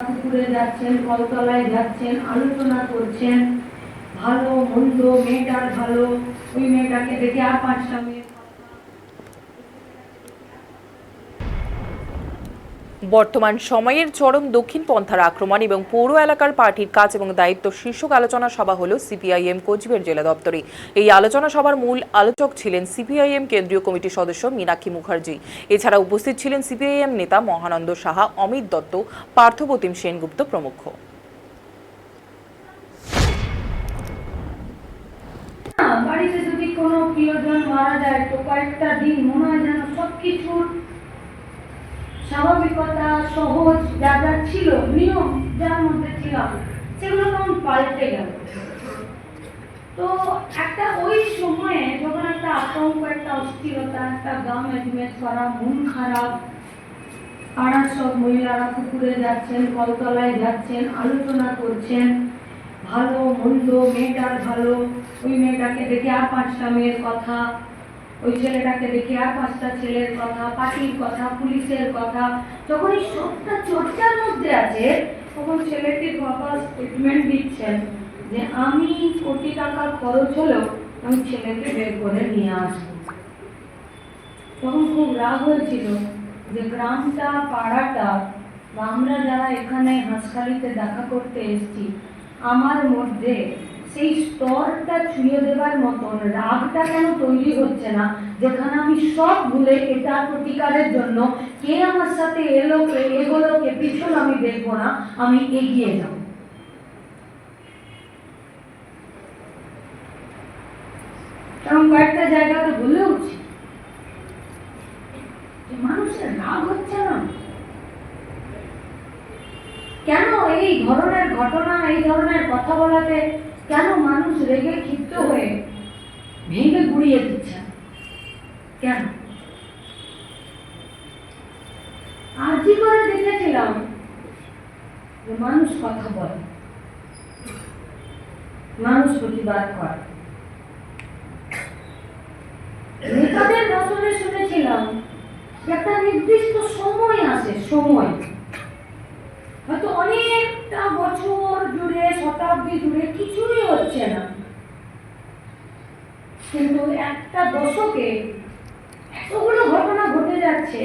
পুকুরে যাচ্ছেন, কলতলায় যাচ্ছেন, আলোচনা করছেন, ভালো মন্দ, মেয়েটার ভালো, ওই মেয়েটাকে দেখে আর 5টা মেয়ের বর্তমান সময়ের চরম দক্ষিণপন্থার আক্রমণ এবং পৌর এলাকার পার্টির কাজ এবং দায়িত্ব শীর্ষক আলোচনা সভা হল সিপিআইএম কোচবিহার জেলা দপ্তরে। এই আলোচনা সভার মূল আলোচক ছিলেন সিপিআইএম কেন্দ্রীয় কমিটির সদস্য মীনাক্ষী মুখার্জি। এছাড়া উপস্থিত ছিলেন সিপিআইএম নেতা মহানন্দ সাহা, অমিত দত্ত, পার্থপ্রতিম সেনগুপ্ত প্রমুখ। বাড়িতে যদি কোনো প্রিয়জন মারা যায় তো কয়েকটা দিন মনে হয় যেন সবকিছুর স্বাভাবিকতা, সহজ যা যা ছিল, নিয়ম যার মধ্যে ছিলাম, সেগুলো কেমন পাল্টে গেল। তো একটা ওই সময়ে যখন একটা আতঙ্ক, একটা অস্থিরতা, একটা গা মেজমেজ করা, মন খারাপ, পাড়ার সব মহিলারা পুকুরে যাচ্ছেন, কলতলায় যাচ্ছেন, আলোচনা করছেন, ভালো মন্দ, মেয়েটার ভালো, ওই মেয়েটাকে দেখে আর 5টা মেয়ের কথা, ওই ছেলেটাকে দেখে আর 5টা ছেলের কথা, পার্টির কথা, পুলিশের কথা। যখন এই সবটা চর্চার মধ্যে আছে, তখন ছেলেটির বাবা স্টেটমেন্ট দিচ্ছেন যে আমি কোটি টাকা খরচ হলেও আমি ছেলেকে বের করে নিয়ে আসবো। তখন খুব রাগ হয়েছিল যে গ্রামটা, পাড়াটা, বা আমরা যারা এখানে হাঁসখালিতে দেখা করতে এসেছি, আমার মধ্যে সেই স্তরটা ছুঁয়ে দেবার মতন রাগটা কেন তৈরি হচ্ছে না, যেখানে আমি সব ভুলে এটার প্রতিকারের জন্য কে আমার সাথে এলো, কে এগোলো, কে পিছল আমি দেখবো না, আমি এগিয়ে যাব। কারণ কয়েকটা জায়গাতে ভুলে উঠছি মানুষের রাগ হচ্ছে না কেন, এই ধরনের ঘটনা, এই ধরনের কথা বলাতে কেন মানুষ রেগে ক্ষিপ্ত হয়ে ভেঙে গুড়িয়ে দিচ্ছে কেন? আজই করে দেখেছিলাম যে মানুষ কথা বলে, মানুষ প্রতিবাদ করে। নেতাদের ভাষণে শুনেছিলাম একটা নির্দিষ্ট সময় আসে, সময় হয়তো অনেকটা বছর জুড়ে, শতাব্দী জুড়ে কিছুই হচ্ছে না, কিন্তু একটা দশকে এতগুলো ঘটনা ঘটে যাচ্ছে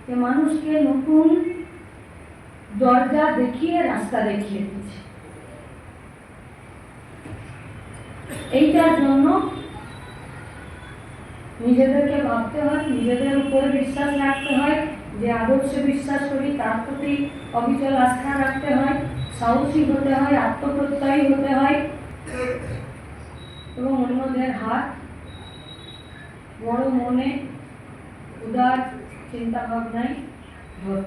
যে মানুষকে নতুন দরজা দেখিয়ে, রাস্তা দেখিয়ে দিচ্ছে। এইটার জন্য নিজেদেরকে ভাবতে হয়, নিজেদের উপরে বিশ্বাস রাখতে হয়, যে আদর্শে বিশ্বাস করি তার প্রতি অবিচল আস্থা রাখতে হয়, সাহসী হতে হয়, আত্মপ্রত্যয়ী হতে হয়, এবং অন্যদের হাত বড় মনে, উদার চিন্তা ভাবনায় ধরতে